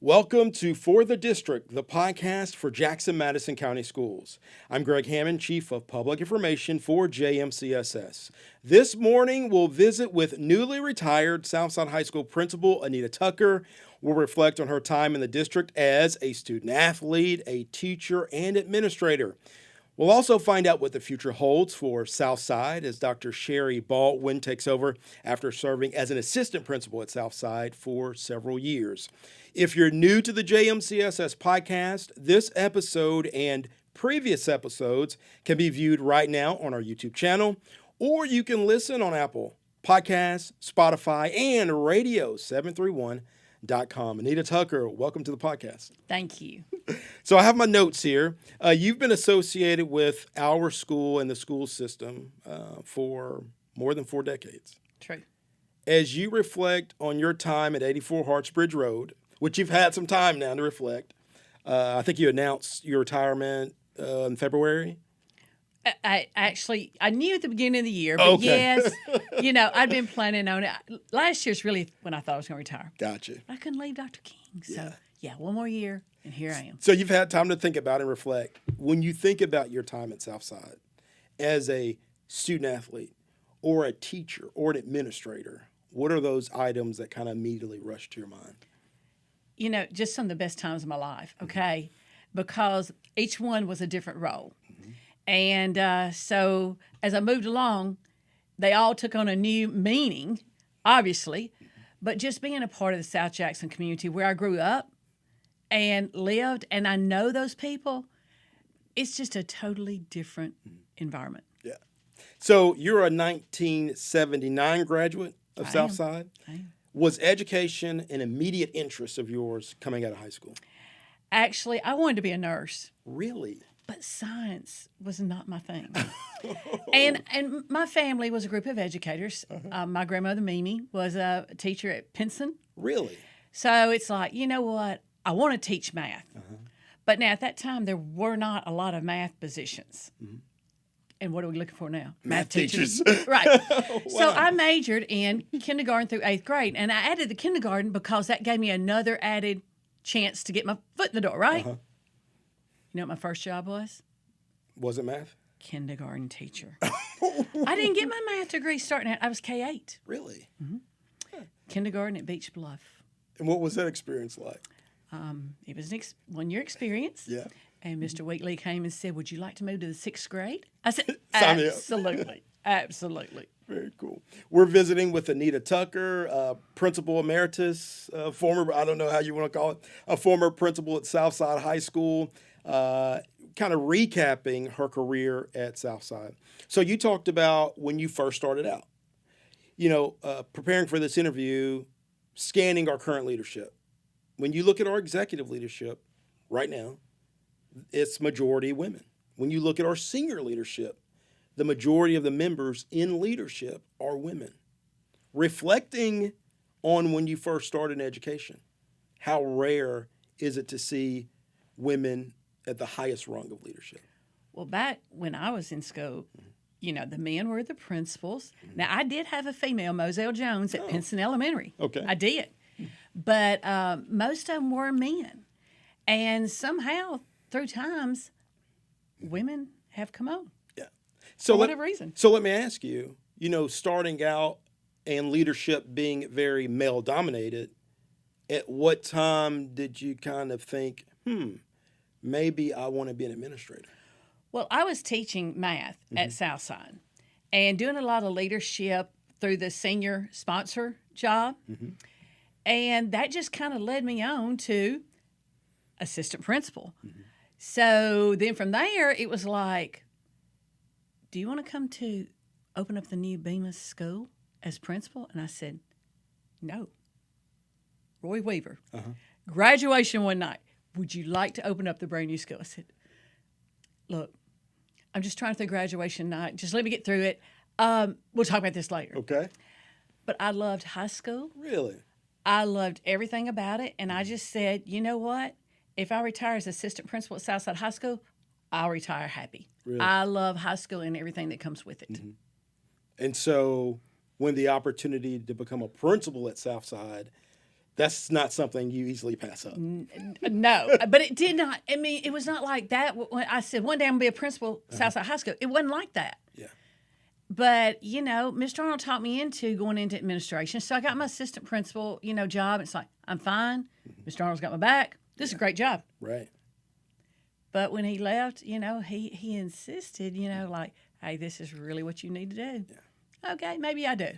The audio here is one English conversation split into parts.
Welcome to For the District, the podcast for Jackson-Madison County Schools. I'm Greg Hammond, Chief of Public Information for JMCSS. This morning, we'll visit with newly retired Southside High School Principal Anita Tucker. We'll reflect on her time in the district as a student athlete, a teacher, and administrator. We'll also find out what the future holds for Southside as Dr. Shari Baldwin takes over after serving as an assistant principal at Southside for several years. If you're new to the JMCSS podcast, this episode and previous episodes can be viewed right now on our YouTube channel, or you can listen on Apple Podcasts, Spotify, and Radio731.com. Anita Tucker, welcome to the podcast. Thank you. So I have my notes here. You've been associated with our school and the school system for more than 4 decades. True. As you reflect on your time at 84 Hartsbridge Road, which you've had some time now to reflect, I think you announced your retirement in February. I knew at the beginning of the year, but yes, I'd been planning on it. Last year's really when I thought I was going to retire. Gotcha. I couldn't leave Dr. King. So, one more year, and here I am. So you've had time to think about and reflect. When you think about your time at Southside as a student athlete or a teacher or an administrator, what are those items that kind of immediately rush to your mind? Just some of the best times of my life, okay? Because each one was a different role. And so as I moved along, they all took on a new meaning, obviously, but just being a part of the South Jackson community where I grew up and lived, and I know those people, it's just a totally different environment. Yeah. So you're a 1979 graduate of Southside. I am. Was education an immediate interest of yours coming out of high school? Actually, I wanted to be a nurse. Really? But science was not my thing. and my family was a group of educators. My grandmother, Mimi, was a teacher at Pinson. Really? So it's like, you know what? I want to teach math. But now at that time, there were not a lot of math positions. And what are we looking for now? Math teachers. Right. Wow. So I majored in kindergarten through 8th grade. And I added the kindergarten because that gave me another added chance to get my foot in the door, right? You know what my first job was? Was it math? Kindergarten teacher. I didn't get my math degree starting out. I was K-8. Really? Kindergarten at Beach Bluff. And what was that experience like? It was an 1-year experience. Yeah. And Mr. Wheatley came and said, "Would you like to move to the 6th grade?" I said, Sign me up. absolutely. Absolutely. Very cool. We're visiting with Anita Tucker, principal emeritus, former, I don't know how you want to call it, a former principal at Southside High School, kind of recapping her career at Southside. So you talked about when you first started out, preparing for this interview, scanning our current leadership. When you look at our executive leadership right now, it's majority women. When you look at our senior leadership, the majority of the members in leadership are women. Reflecting on when you first started in education, how rare is it to see women at the highest rung of leadership? Well, back when I was in school, the men were the principals. Now, I did have a female, Moselle Jones, at Pinson Elementary. Okay. I did. But most of them were men. And somehow, through times, women have come on. Yeah. For whatever reason. So let me ask you, starting out and leadership being very male-dominated, at what time did you kind of think, maybe I want to be an administrator? Well, I was teaching math at Southside and doing a lot of leadership through the senior sponsor job. And that just kind of led me on to assistant principal. So then from there, it was like, do you want to come to open up the new Bemis school as principal? And I said, no. Roy Weaver, graduation one night. Would you like to open up the brand new school? I said, look, I'm just trying to through graduation night. Just let me get through it. We'll talk about this later. Okay. But I loved high school. Really? I loved everything about it. And I just said, you know what? If I retire as assistant principal at Southside High School, I'll retire happy. Really? I love high school and everything that comes with it. And so when the opportunity to become a principal at Southside That's not something you easily pass up. No, but it did not. I mean, it was not like that. When I said one day I'm going to be a principal at Southside High School, it wasn't like that. Yeah. But, Mr. Arnold taught me into going into administration. So I got my assistant principal, job. It's like, I'm fine. Mr. Arnold's got my back. This is a great job. Right. But when he left, he insisted, like, hey, this is really what you need to do. Yeah. Okay, maybe I do.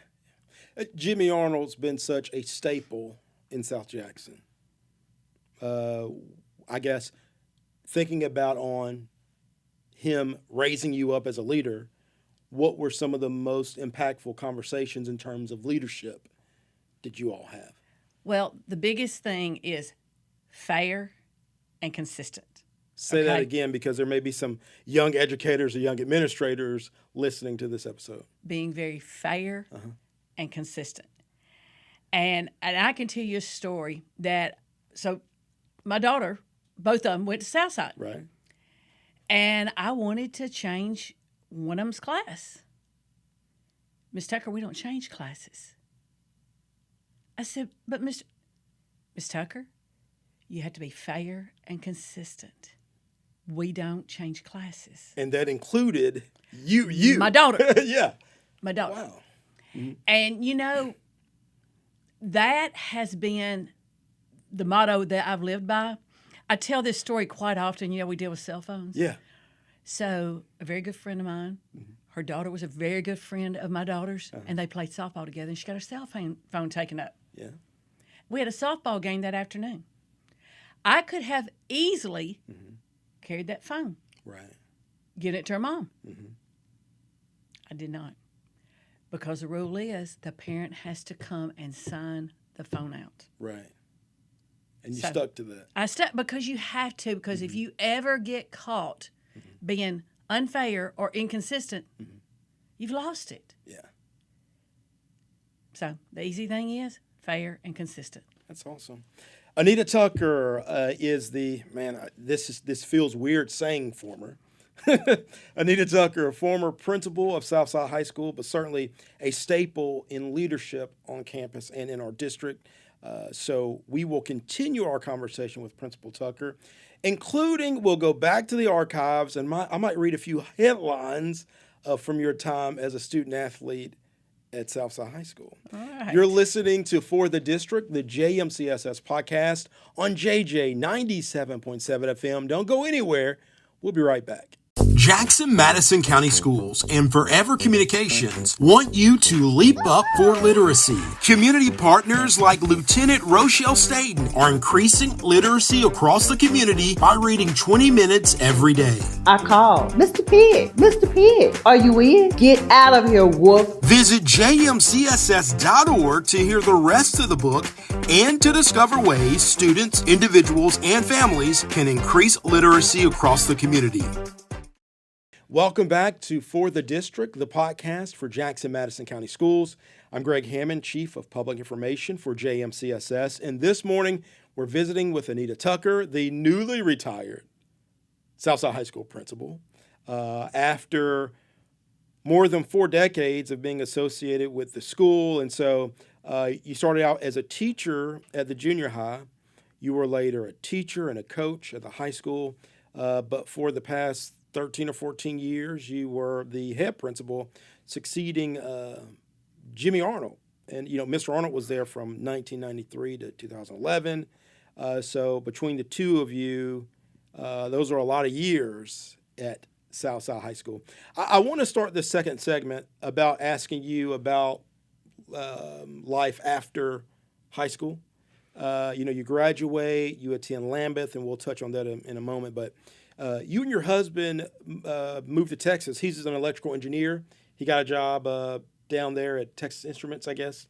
Jimmy Arnold's been such a staple in South Jackson. I guess thinking about on him raising you up as a leader, what were some of the most impactful conversations in terms of leadership did you all have? Well, the biggest thing is fair and consistent. Say that again, because there may be some young educators or young administrators listening to this episode. Being very fair and consistent. And I can tell you a story so my daughter, both of them went to Southside. Right. And I wanted to change one of them's class. Miss Tucker, we don't change classes. I said, but Miss Tucker, you have to be fair and consistent. We don't change classes. And that included you. My daughter. Yeah. My daughter. Wow. Mm-hmm. And, that has been the motto that I've lived by. I tell this story quite often. We deal with cell phones. Yeah. So a very good friend of mine, her daughter was a very good friend of my daughter's, and they played softball together, and she got her cell phone taken up. Yeah. We had a softball game that afternoon. I could have easily carried that phone. Right. Get it to her mom. I did not. Because the rule is the parent has to come and sign the phone out. Right. And you stuck to that. I stuck because you have to, because if you ever get caught being unfair or inconsistent, you've lost it. Yeah. So the easy thing is fair and consistent. That's awesome. Anita Tucker is this feels weird saying former. Anita Tucker, a former principal of Southside High School, but certainly a staple in leadership on campus and in our district. So we will continue our conversation with Principal Tucker, including we'll go back to the archives and I might read a few headlines from your time as a student athlete at Southside High School. All right. You're listening to For the District, the JMCSS podcast on JJ 97.7 FM. Don't go anywhere. We'll be right back. Jackson Madison County Schools and Forever Communications want you to leap up for literacy. Community partners like Lieutenant Rochelle Staten are increasing literacy across the community by reading 20 minutes every day. I called. Mr. Pig, are you in? Get out of here, wolf. Visit jmcss.org to hear the rest of the book and to discover ways students, individuals, and families can increase literacy across the community. Welcome back to For the District, the podcast for Jackson Madison County Schools. I'm Greg Hammond, Chief of Public Information for JMCSS, and this morning we're visiting with Anita Tucker, the newly retired Southside High School principal, after more than 4 decades of being associated with the school. And so you started out as a teacher at the junior high. You were later a teacher and a coach at the high school, but for the past 13 or 14 years, you were the head principal, succeeding Jimmy Arnold. And, Mr. Arnold was there from 1993 to 2011. So between the two of you, those are a lot of years at Southside High School. I want to start this second segment about asking you about life after high school. You graduate, you attend Lambeth, and we'll touch on that in a moment, but you and your husband moved to Texas. He's an electrical engineer. He got a job down there at Texas Instruments, I guess.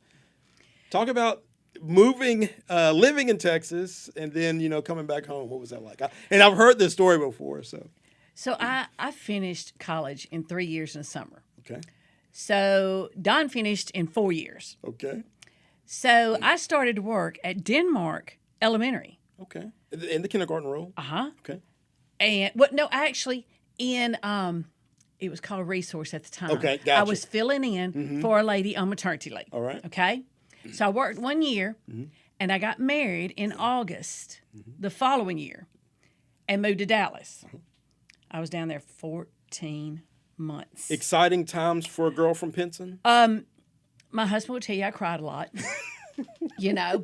Talk about moving, living in Texas, and then, coming back home. What was that like? And I've heard this story before. So I finished college in 3 years in the summer. Okay. So Don finished in 4 years. Okay. So I started to work at Denmark Elementary. Okay. In the kindergarten role? Uh-huh. Okay. And in it was called Resource at the time. Okay, gotcha. I was filling in for a lady on maternity leave. All right. Okay. So I worked 1 year, And I got married in August the following year and moved to Dallas. I was down there 14 months. Exciting times for a girl from Pinson? My husband would tell you I cried a lot,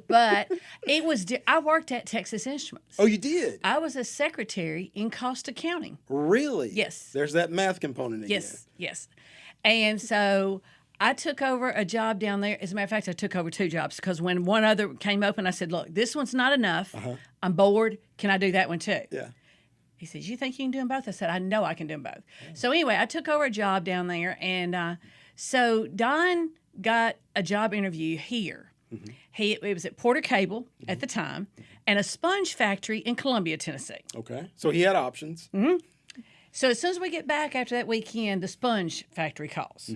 but it was, I worked at Texas Instruments. Oh, you did? I was a secretary in cost accounting. Really? Yes. There's that math component again. Yes. And so I took over a job down there. As a matter of fact, I took over 2 jobs because when one other came open, I said, look, this one's not enough. I'm bored. Can I do that one too? Yeah. He says, you think you can do them both? I said, I know I can do them both. So anyway, I took over a job down there. And so Don got a job interview here. It was at Porter Cable at the time and a sponge factory in Columbia, Tennessee. Okay. So he had options. So as soon as we get back after that weekend, the sponge factory calls.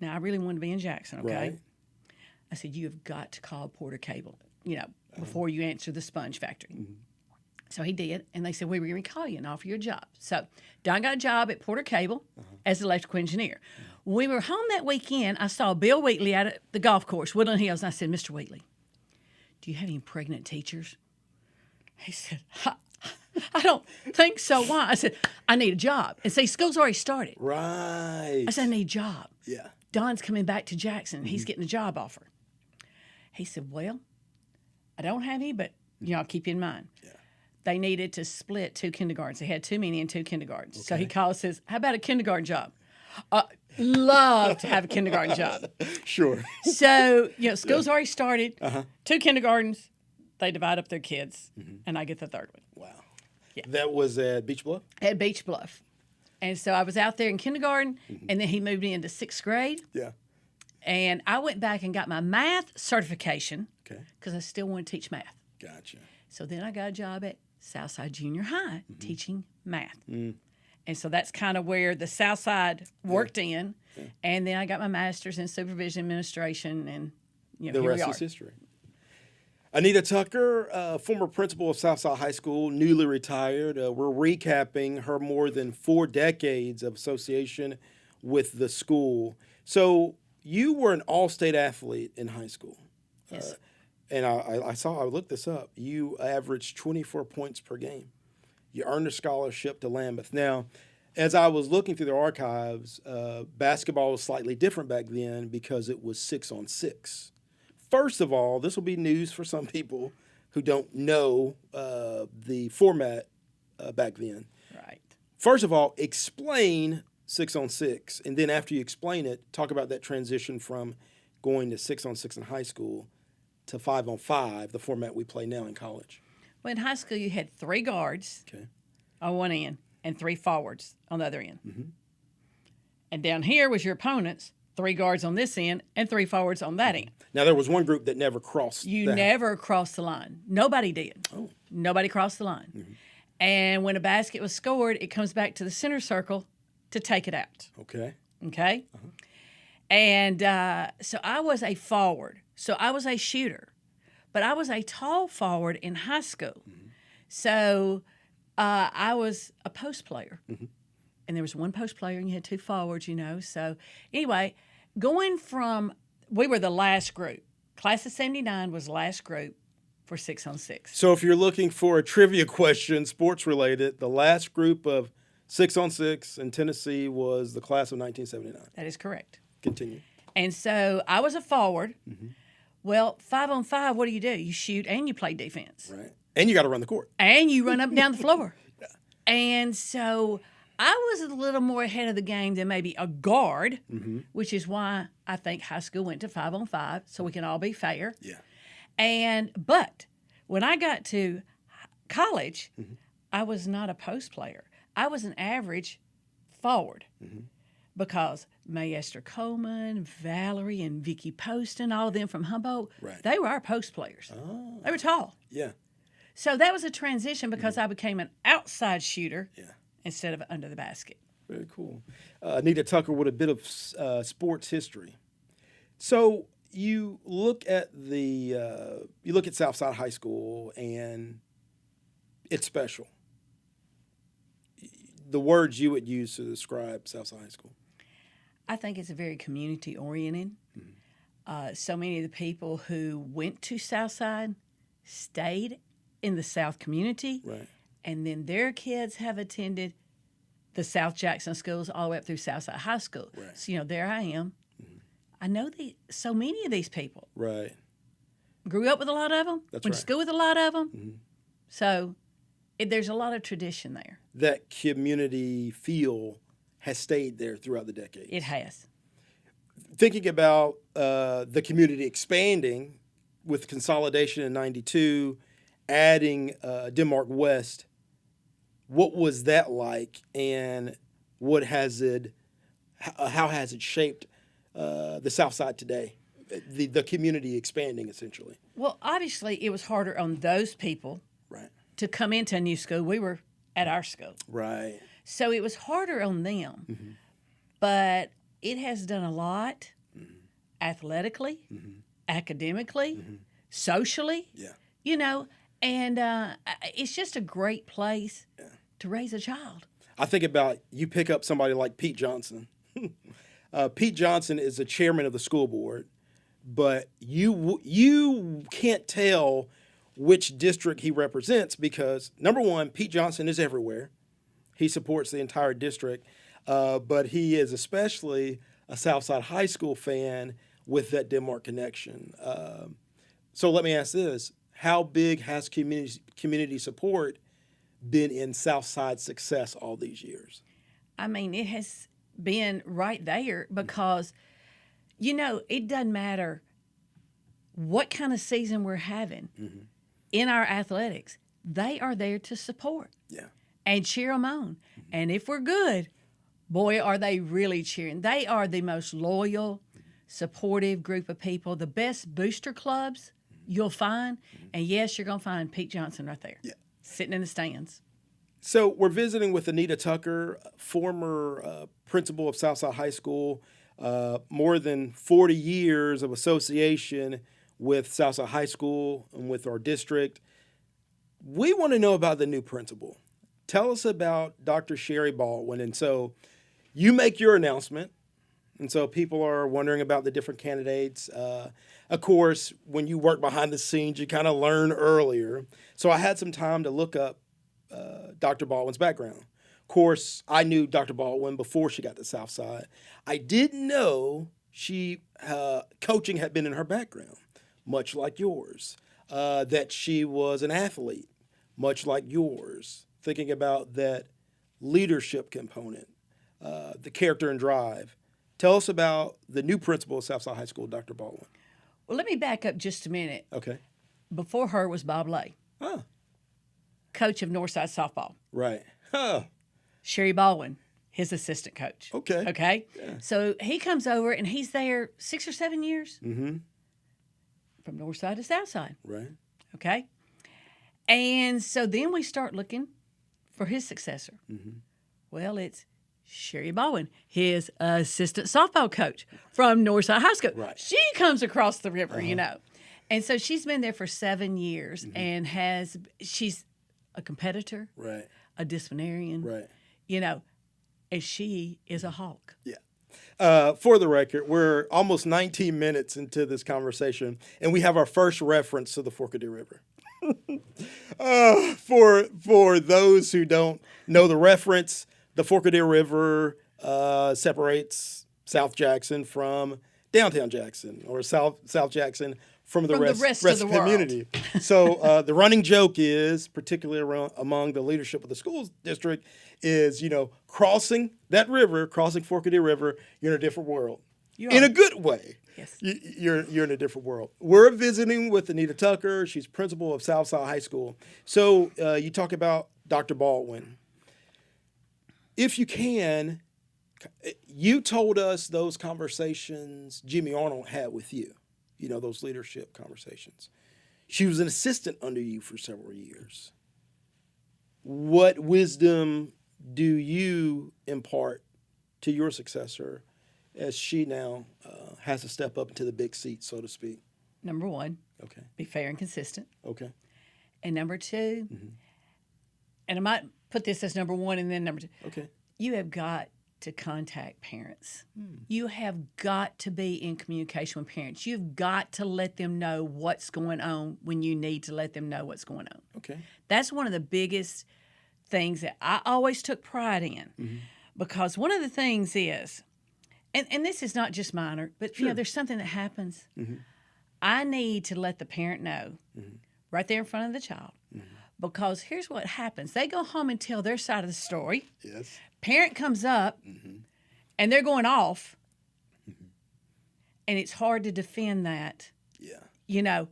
Now, I really wanted to be in Jackson, okay? Right. I said, you have got to call Porter Cable, before you answer the sponge factory. So he did, and they said, we were going to call you and offer you a job. So Don got a job at Porter Cable as an electrical engineer. We were home that weekend. I saw Bill Wheatley out at the golf course, Woodland Hills, and I said, Mr. Wheatley, do you have any pregnant teachers? He said, I don't think so. Why? I said, I need a job. And see, school's already started. Right. I said, I need a job. Yeah. Don's coming back to Jackson. He's getting a job offer. He said, well, I don't have any, but, I'll keep you in mind. Yeah. They needed to split 2 kindergartens. They had too many in 2 kindergartens. Okay. So he called and says, how about a kindergarten job? Love to have a kindergarten job. Sure. So, school's already started. 2 kindergartens. They divide up their kids, and I get the 3rd one. Wow. Yeah. That was at Beach Bluff? At Beach Bluff. And so I was out there in kindergarten, and then he moved me into 6th grade. Yeah. And I went back and got my math certification Okay. because I still want to teach math. Gotcha. So then I got a job at Southside Junior High teaching math. And so that's kind of where the Southside worked in. Yeah. And then I got my master's in supervision administration, and the here rest we are. is history. Anita Tucker, former principal of Southside High School, newly retired. We're recapping her more than 4 decades of association with the school. So you were an all-state athlete in high school. Yes. And I looked this up. You averaged 24 points per game. You earned a scholarship to Lambeth. Now, as I was looking through the archives, basketball was slightly different back then because it was 6-on-6. First of all, this will be news for some people who don't know the format back then. Right. First of all, explain 6-on-6, and then after you explain it, talk about that transition from going to 6-on-6 in high school to 5-on-5, the format we play now in college. Well, in high school, you had 3 guards on one end and 3 forwards on the other end. And down here was your opponents, 3 guards on this end and 3 forwards on that end. Now, there was one group that never crossed. You never crossed the line. Nobody did. Oh. Nobody crossed the line. And when a basket was scored, it comes back to the center circle to take it out. Okay. And so I was a forward. So I was a shooter. But I was a tall forward in high school. So I was a post player. And there was 1 post player and you had 2 forwards, So anyway, going from, we were the last group. Class of 79 was the last group for 6-on-6. So if you're looking for a trivia question, sports related, the last group of 6-on-6 in Tennessee was the class of 1979. That is correct. Continue. And so I was a forward. Well, 5-on-5, what do? You shoot and you play defense. Right. And you got to run the court. And you run up and down the floor. And so I was a little more ahead of the game than maybe a guard, which is why I think high school went to 5-on-5, so we can all be fair. Yeah. But when I got to college, I was not a post player. I was an average forward because Mae Esther Coleman, Valerie, and Vicky Poston, all of them from Humboldt, they were our post players. Oh. They were tall. Yeah. So that was a transition because I became an outside shooter instead of under the basket. Very cool. Anita Tucker with a bit of sports history. So you look at Southside High School and it's special. The words you would use to describe Southside High School. I think it's a very community oriented. So many of the people who went to Southside stayed in the South community, Right. and then their kids have attended the South Jackson schools all the way up through Southside High School. Right. So, there I am. I know so many of these people. Right. Grew up with a lot of them. That's Went right. to school with a lot of them. So there's a lot of tradition there. That community feel has stayed there throughout the decades. It has. Thinking about the community expanding with consolidation in 92, adding Denmark West, what was that like, and how has it shaped the South Side today? The community expanding, essentially. Well, obviously, it was harder on those people Right. to come into a new school. We were at our school. Right. So it was harder on them. But it has done a lot athletically, academically, socially, Yeah. And it's just a great place to raise a child. I think about you pick up somebody like Pete Johnson. Pete Johnson is the chairman of the school board, but you can't tell which district he represents because, number one, Pete Johnson is everywhere. He supports the entire district, but he is especially a Southside High School fan with that Denmark connection. So let me ask this. How big has community support been in Southside's success all these years? I mean, it has been right there because, it doesn't matter what kind of season we're having in our athletics. They are there to support Yeah. and cheer them on. And if we're good, boy, are they really cheering. They are the most loyal, supportive group of people, the best booster clubs you'll find. And yes, you're going to find Pete Johnson right there, sitting in the stands. So we're visiting with Anita Tucker, former principal of Southside High School, more than 40 years of association with Southside High School and with our district. We want to know about the new principal. Tell us about Dr. Shari Baldwin. And so you make your announcement, and so people are wondering about the different candidates. Of course, when you work behind the scenes, you kind of learn earlier. So I had some time to look up Dr. Baldwin's background. Of course, I knew Dr. Baldwin before she got to Southside. I didn't know coaching had been in her background, much like yours, that she was an athlete, much like yours, thinking about that leadership component, the character and drive. Tell us about the new principal of Southside High School, Dr. Baldwin. Well, let me back up just a minute. Okay. Before her was Bob Lay, coach of Northside softball. Right. Huh. Shari Baldwin, his assistant coach. Okay. Okay. Yeah. So he comes over and he's there 6 or 7 years Mm-hmm. from Northside to Southside. Right. Okay. And so then we start looking for his successor. Mm-hmm. Well, it's Shari Baldwin, his assistant softball coach from Northside High School. Right. She comes across the river, And so she's been there for 7 years and she's a competitor, Right. a disciplinarian, Right. And she is a hawk. Yeah. For the record, we're almost 19 minutes into this conversation, and we have our first reference to the Forkadoo River. For those who don't know the reference, the Forkadoo River separates South Jackson from downtown Jackson, or South Jackson from the rest of the world. community. So the running joke is, particularly among the leadership of the school district, is crossing that river, crossing Forkadoo River, you're in a different world. In a good way. Yes. You're in a different world. We're visiting with Anita Tucker. She's principal of Southside High School. So you talk about Dr. Baldwin. If you can, you told us those conversations Jimmy Arnold had with you, those leadership conversations. She was an assistant under you for several years. What wisdom do you impart to your successor as she now has to step up into the big seat, so to speak? Number one, Okay. be fair and consistent. Okay. And number two, and I might put this as number one and then number two, Okay. you have got to contact parents. You have got to be in communication with parents. You've got to let them know what's going on when you need to let them know what's going on. Okay. That's one of the biggest things that I always took pride in, because one of the things is, and this is not just minor, but you know, there's something that happens. I need to let the parent know right there in front of the child, because here's what happens. They go home and tell their side of the story. Yes. Parent comes up and they're going off, and it's hard to defend that. Yeah. You know,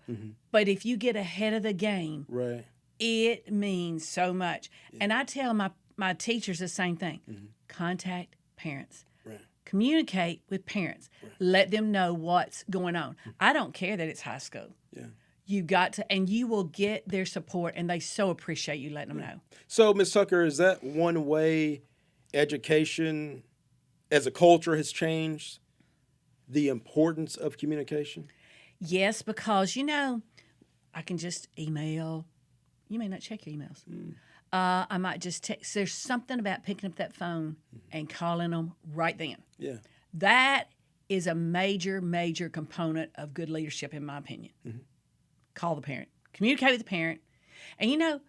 but if you get ahead of the game, Right. it means so much. And I tell my teachers the same thing. Contact parents. Right. Communicate with parents. Let them know what's going on. I don't care that it's high school. Yeah. You got to, and you will get their support, and they so appreciate you letting them know. So, Ms. Tucker, is that one way education as a culture has changed, the importance of communication? Yes, because, you know, I can just email. You may not check your emails. I might just text. There's something about picking up that phone and calling them right then. Yeah. That is a major, major component of good leadership, in my opinion. Call the parent. Communicate with the parent. And, you know,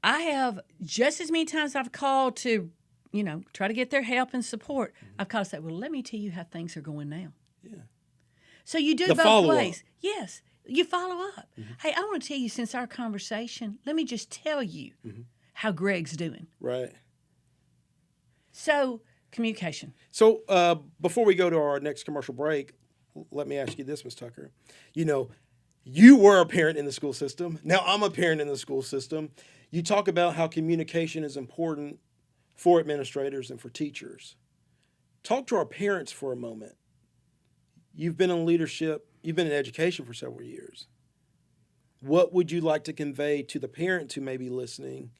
I have just as many times I've called to, you know, try to get their help and support. I've called to say, well, let me tell you how things are going now. Yeah. So you do The both follow-up. ways. Yes. You follow up. Hey, I want to tell you, since our conversation, let me just tell you how Greg's doing. Right. So, communication. So before we go to our next commercial break, let me ask you this, Ms. Tucker. You know, you were a parent in the school system. Now I'm a parent in the school system. You talk about how communication is important for administrators and for teachers. Talk to our parents for a moment. You've been in leadership, you've been in education for several years. What would you like to convey to the parents who may be listening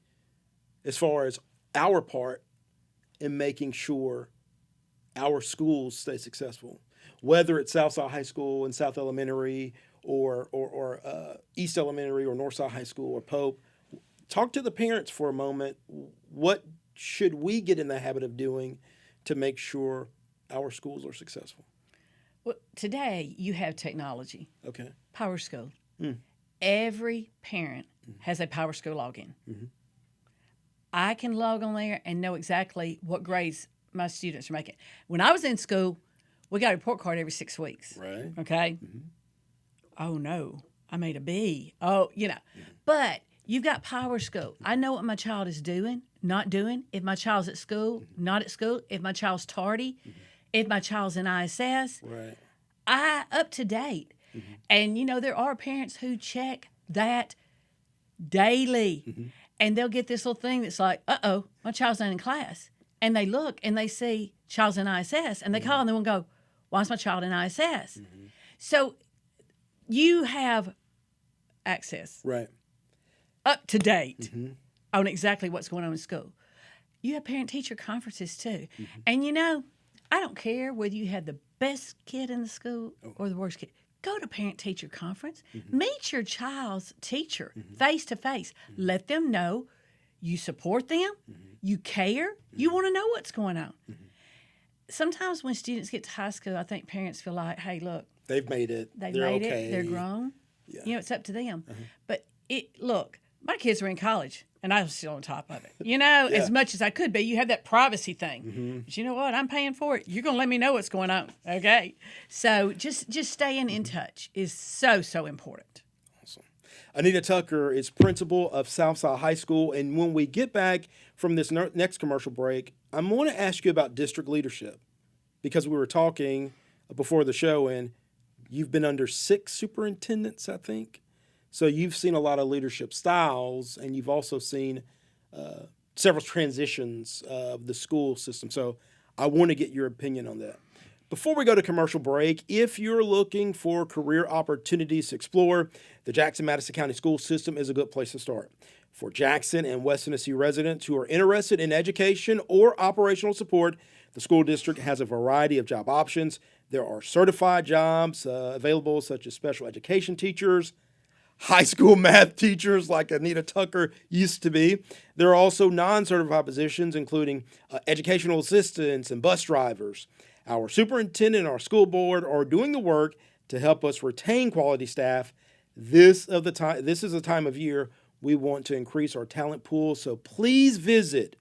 as far as our part in making sure our schools stay successful? Whether it's Southside High School and South Elementary or East Elementary or Northside High School or Pope, talk to the parents for a moment. What should we get in the habit of doing to make sure our schools are successful? Well, today you have technology. Okay. Power School. Every parent has a Power School login. I can log on there and know exactly what grades my students are making. When I was in school, we got a report card every 6 weeks. Right. Okay. Oh no, I made a B. Oh, you know. But you've got Power School. I know what my child is doing, not doing. If my child's at school, not at school. If my child's tardy, if my child's in ISS. Right. I up to date. And you know, there are parents who check that daily. And they'll get this little thing that's like, uh-oh, my child's not in class. And they look and they see child's in ISS, and they call and they will go, why is my child in ISS? So you have access Right. up to date on exactly what's going on in school. You have parent-teacher conferences too. And you know, I don't care whether you have the best kid in the school or the worst kid. Go to parent-teacher conference. Meet your child's teacher face-to-face. Let them know you support them, you care, you want to know what's going on. Sometimes when students get to high school, I think parents feel like, hey, look, They've made it. they've They're made okay. it, they're grown. Yeah. You know, it's up to them. But look, my kids were in college, and I was still on top of it. You know, Yeah. as much as I could be. You have that privacy thing. But you know what? I'm paying for it. You're going to let me know what's going on, okay? So just staying in touch is so, so important. Awesome. Anita Tucker is principal of Southside High School. And when we get back from this next commercial break, I'm going to ask you about district leadership, because we were talking before the show, and you've been under 6 superintendents, I think. So you've seen a lot of leadership styles, and you've also seen several transitions of the school system. So I want to get your opinion on that. Before we go to commercial break, if you're looking for career opportunities to explore, the Jackson-Madison County School System is a good place to start. For Jackson and West Tennessee residents who are interested in education or operational support, the school district has a variety of job options. There are certified jobs available, such as special education teachers, high school math teachers like Anita Tucker used to be. There are also non-certified positions, including educational assistants and bus drivers. Our superintendent and our school board are doing the work to help us retain quality staff. This is a time of year we want to increase our talent pool, so please visit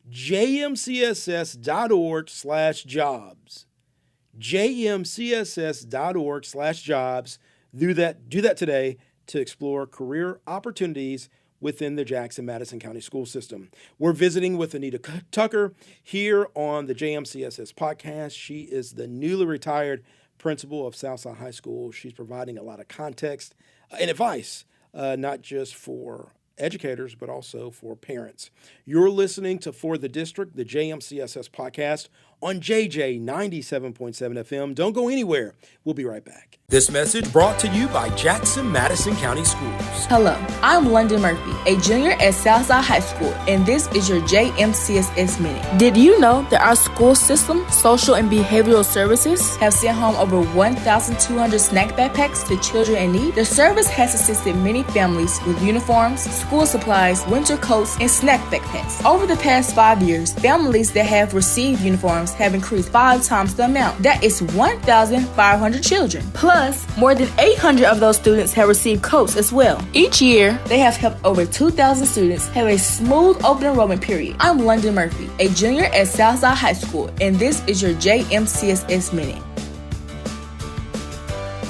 jmcss.org/jobs. jmcss.org/jobs. Do that today to explore career opportunities within the Jackson-Madison County School System. We're visiting with Anita Tucker here on the JMCSS podcast. She is the newly retired principal of Southside High School. She's providing a lot of context and advice, not just for educators, but also for parents. You're listening to For the District, the JMCSS podcast on JJ 97.7 FM. Don't go anywhere. We'll be right back. This message brought to you by Jackson-Madison County Schools. Hello, I'm London Murphy, a junior at Southside High School, and this is your JMCSS Minute. Did you know that our school system, social and behavioral services, have sent home over 1,200 snack backpacks to children in need? The service has assisted many families with uniforms, school supplies, winter coats, and snack backpacks. Over the past 5 years, families that have received uniforms have increased 5 times the amount. That is 1,500 children. Plus, more than 800 of those students have received coats as well. Each year, they have helped over 2,000 students have a smooth open enrollment period. I'm London Murphy, a junior at Southside High School, and this is your JMCSS Minute.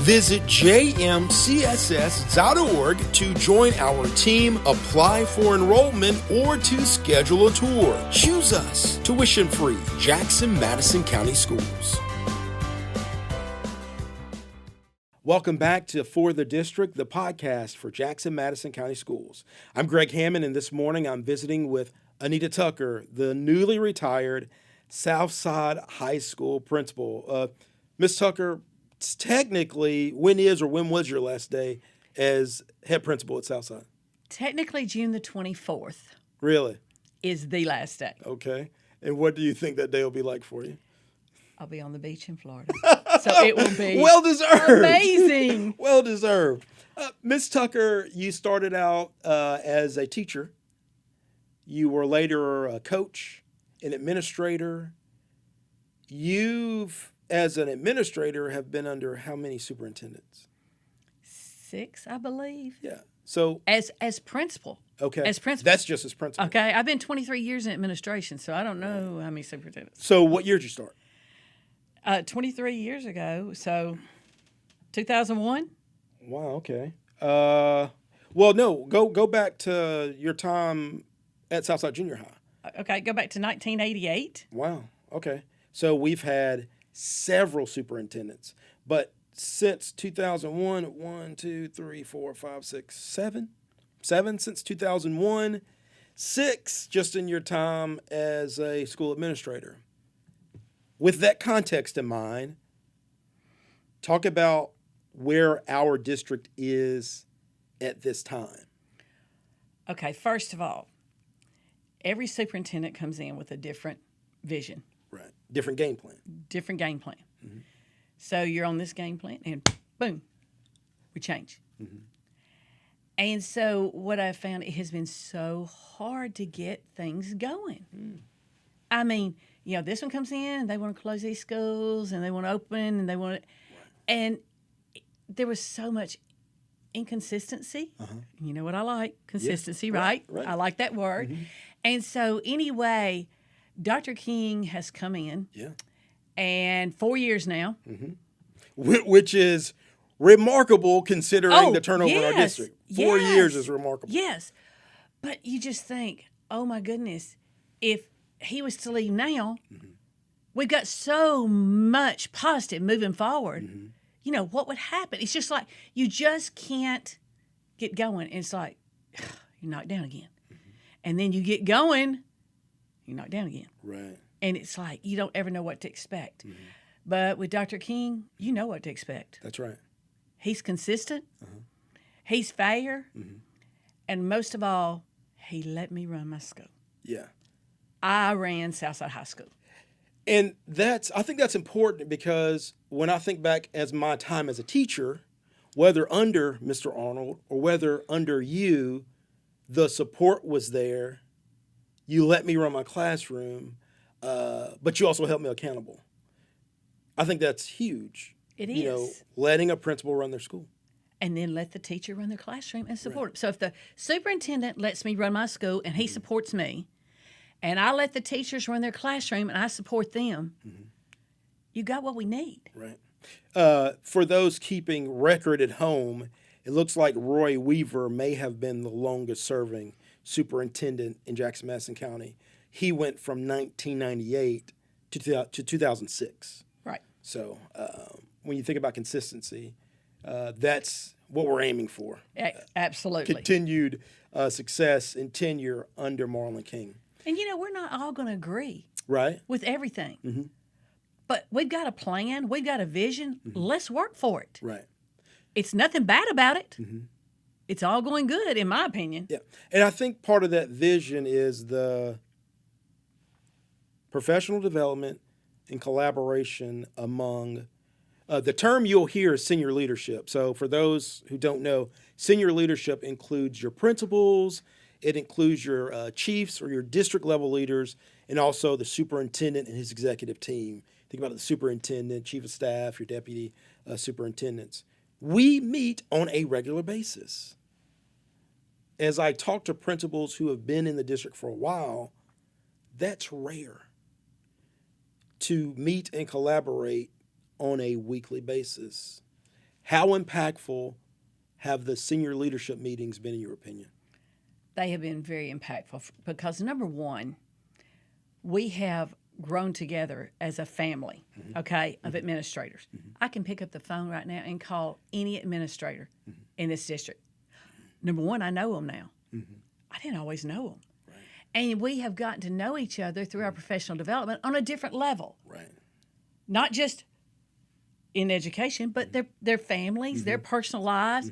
Visit jmcss.org to join our team, apply for enrollment, or to schedule a tour. Choose us. Tuition-free Jackson-Madison County Schools. Welcome back to For the District, the podcast for Jackson-Madison County Schools. I'm Greg Hammond, and this morning I'm visiting with Anita Tucker, the newly retired Southside High School principal. Ms. Tucker, technically, when was your last day as head principal at Southside? Technically, June the 24th Really? is the last day. Okay. And what do you think that day will be like for you? I'll be on the beach in Florida. So it will be well deserved. Amazing. Well deserved. Ms. Tucker, you started out as a teacher. You were later a coach, an administrator. You've, as an administrator, have been under how many superintendents? 6, I believe. Yeah. So As principal. okay. As principal. That's just as principal. Okay. I've been 23 years in administration, so I don't know how many superintendents. So what year did you start? 23 years ago, so 2001. Wow. Okay. Well, no. Go back to your time at Southside Junior High. Okay, go back to 1988. Wow. Okay. So we've had several superintendents, but since 2001, 1, 2, 3, 4, 5, 6, 7 since 2001, 6 just in your time as a school administrator. With that context in mind, talk about where our district is at this time. Okay, first of all, every superintendent comes in with a different vision, Right. Different game plan. different game plan. So you're on this game plan, and boom, we change. And so what I found, it has been so hard to get things going. I mean, this one comes in, and they want to close these schools, and they want to open, and they want to, and there was so much inconsistency. You know what I like? Consistency, right? I like that word. And so anyway, Dr. King has come in, and 4 years now. Which is remarkable considering the turnover in our district. 4 years is remarkable. Yes. But you just think, oh my goodness, if he was to leave now, we've got so much positive moving forward. What would happen? It's just like you just can't get going. And it's like you're knocked down again. And then you get going, you're knocked down again. Right. And it's like you don't ever know what to expect. But with Dr. King, you know what to expect. That's right. He's consistent. He's fair. And most of all, he let me run my school. Yeah. I ran Southside High School. And I think that's important because when I think back as my time as a teacher, whether under Mr. Arnold or whether under you, the support was there. You let me run my classroom, but you also held me accountable. I think that's huge. It You know, is. letting a principal run their school. And then let the teacher run their classroom and support them. So if the superintendent lets me run my school and he supports me, and I let the teachers run their classroom and I support them, you got what we need. Right. For those keeping record at home, it looks like Roy Weaver may have been the longest serving superintendent in Jackson Madison County. He went from 1998 to 2006. Right. So when you think about consistency, that's what we're aiming for. Absolutely. Continued success and tenure under Marlon King. And you know, we're not all going to agree Right? with everything. But we've got a plan, we've got a vision. Let's work for it. Right. It's nothing bad about it. It's all going good, in my opinion. Yeah. And I think part of that vision is the professional development and collaboration among the term you'll hear is senior leadership. So for those who don't know, senior leadership includes your principals, it includes your chiefs or your district level leaders, and also the superintendent and his executive team. Think about the superintendent, chief of staff, your deputy superintendents. We meet on a regular basis. As I talk to principals who have been in the district for a while, that's rare to meet and collaborate on a weekly basis. How impactful have the senior leadership meetings been, in your opinion? They have been very impactful because, number one, we have grown together as a family, okay, of administrators. I can pick up the phone right now and call any administrator in this district. Number one, I know them now. I didn't always know them. Right. And we have gotten to know each other through our professional development on a different level. Right. Not just in education, but their families, their personal lives.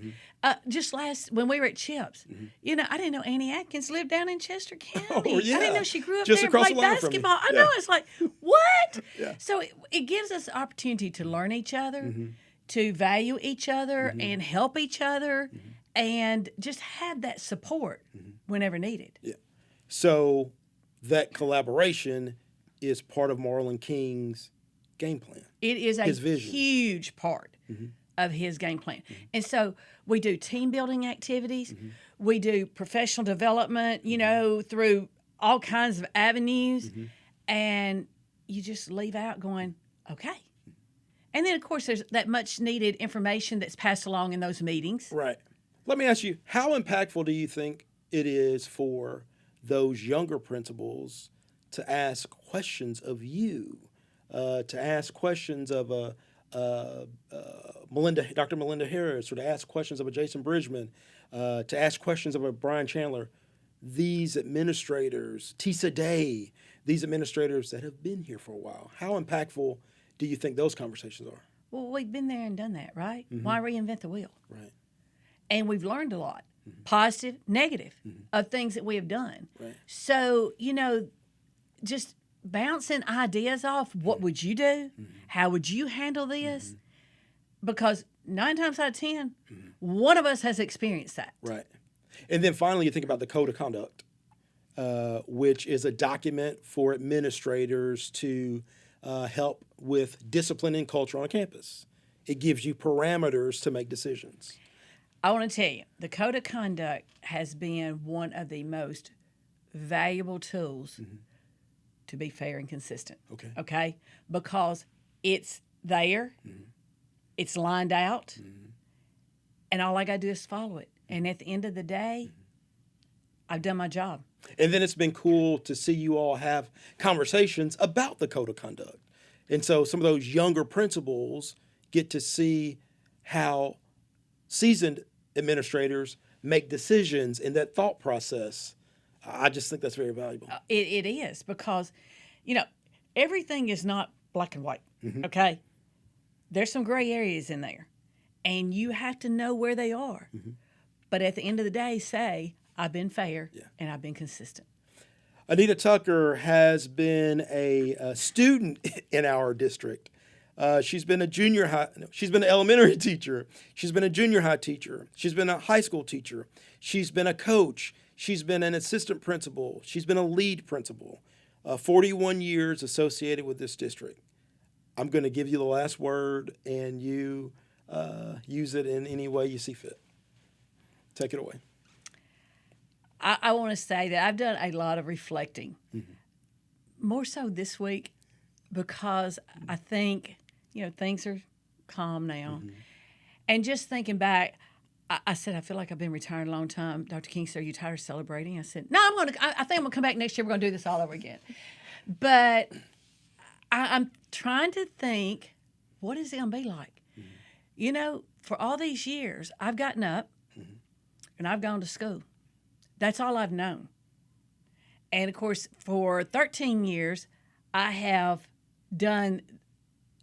Just when we were at CHIPS, you know, I didn't know Annie Atkins lived down in Chester County. Oh, yeah. I didn't know she grew up Just there and across played the line from me. basketball. I Yeah. know, it's like, what? Yeah. So it gives us opportunity to learn each other, to value each other and help each other, and just have that support whenever needed. Yeah. So that collaboration is part of Marlon King's game plan. It is a His vision. huge part of his game plan. And so we do team building activities. We do professional development, you know, through all kinds of avenues. And you just leave out going, okay. And then, of course, there's that much needed information that's passed along in those meetings. Right. Let me ask you, how impactful do you think it is for those younger principals to ask questions of you, to ask questions of Dr. Melinda Harris, or to ask questions of a Jason Bridgman, to ask questions of a Brian Chandler? These administrators, Tisa Day, these administrators that have been here for a while, how impactful do you think those conversations are? Well, we've been there and done that, right? Why reinvent the wheel? Right. And we've learned a lot, positive, negative, of things that we have done. Right. So, you know, just bouncing ideas off. What would you do? How would you handle this? Because 9 times out of 10, one of us has experienced that. Right. And then finally, you think about the Code of Conduct, which is a document for administrators to help with discipline and culture on a campus. It gives you parameters to make decisions. I want to tell you, the Code of Conduct has been one of the most valuable tools to be fair and consistent. Okay? Because it's there, it's lined out, and all I got to do is follow it. And at the end of the day, I've done my job. And then it's been cool to see you all have conversations about the Code of Conduct. And so some of those younger principals get to see how seasoned administrators make decisions in that thought process. I just think that's very valuable. It is because, you know, everything is not black and white, okay? There's some gray areas in there, and you have to know where they are. But at the end of the day, say, I've been fair and I've been consistent. Anita Tucker has been a student in our district She's been a junior high. No, she's been an elementary teacher. She's been a junior high teacher. She's been a high school teacher. She's been a coach. She's been an assistant principal. She's been a lead principal. 41 years associated with this district. I'm going to give you the last word, and you use it in any way you see fit. Take it away. I want to say that I've done a lot of reflecting, more so this week, because I think, things are calm now. And just thinking back, I said, I feel like I've been retired a long time. Dr. King said, are you tired of celebrating? I said, no, I think I'm going to come back next year. We're going to do this all over again. But I'm trying to think, what is it going to be like? For all these years, I've gotten up and I've gone to school. That's all I've known. And, of course, for 13 years, I have done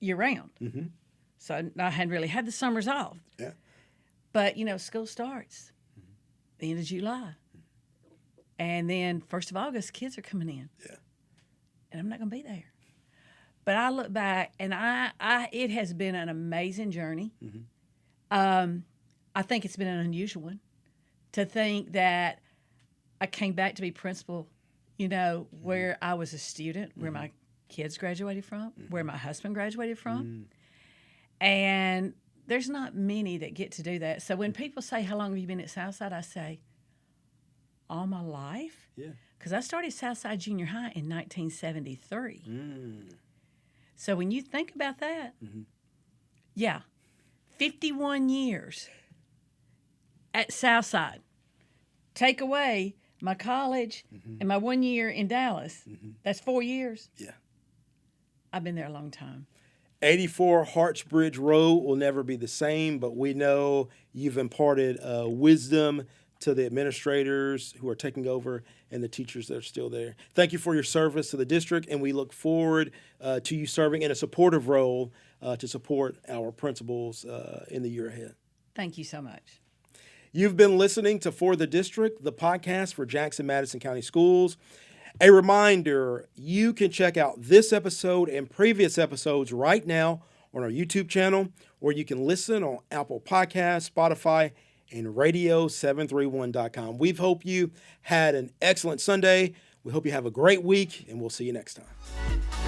year-round. So I hadn't really had the summers off. Yeah. But, school starts the end of July. And then 1st of August, kids are coming in. Yeah. And I'm not going to be there. But I look back, and it has been an amazing journey. I think it's been an unusual one. To think that I came back to be principal, where I was a student, where my kids graduated from, where my husband graduated from. And there's not many that get to do that. So when people say, how long have you been at Southside? I say, all my life. Yeah. Because I started Southside Junior High in 1973. So when you think about that, 51 years at Southside. Take away my college and my 1 year in Dallas. That's 4 years. Yeah. I've been there a long time. 84 Hartsbridge Road will never be the same, but we know you've imparted wisdom to the administrators who are taking over and the teachers that are still there. Thank you for your service to the district, and we look forward to you serving in a supportive role to support our principals in the year ahead. Thank you so much. You've been listening to For the District, the podcast for Jackson-Madison County Schools. A reminder, you can check out this episode and previous episodes right now on our YouTube channel, or you can listen on Apple Podcasts, Spotify, and radio731.com. We hope you had an excellent Sunday. We hope you have a great week, and we'll see you next time.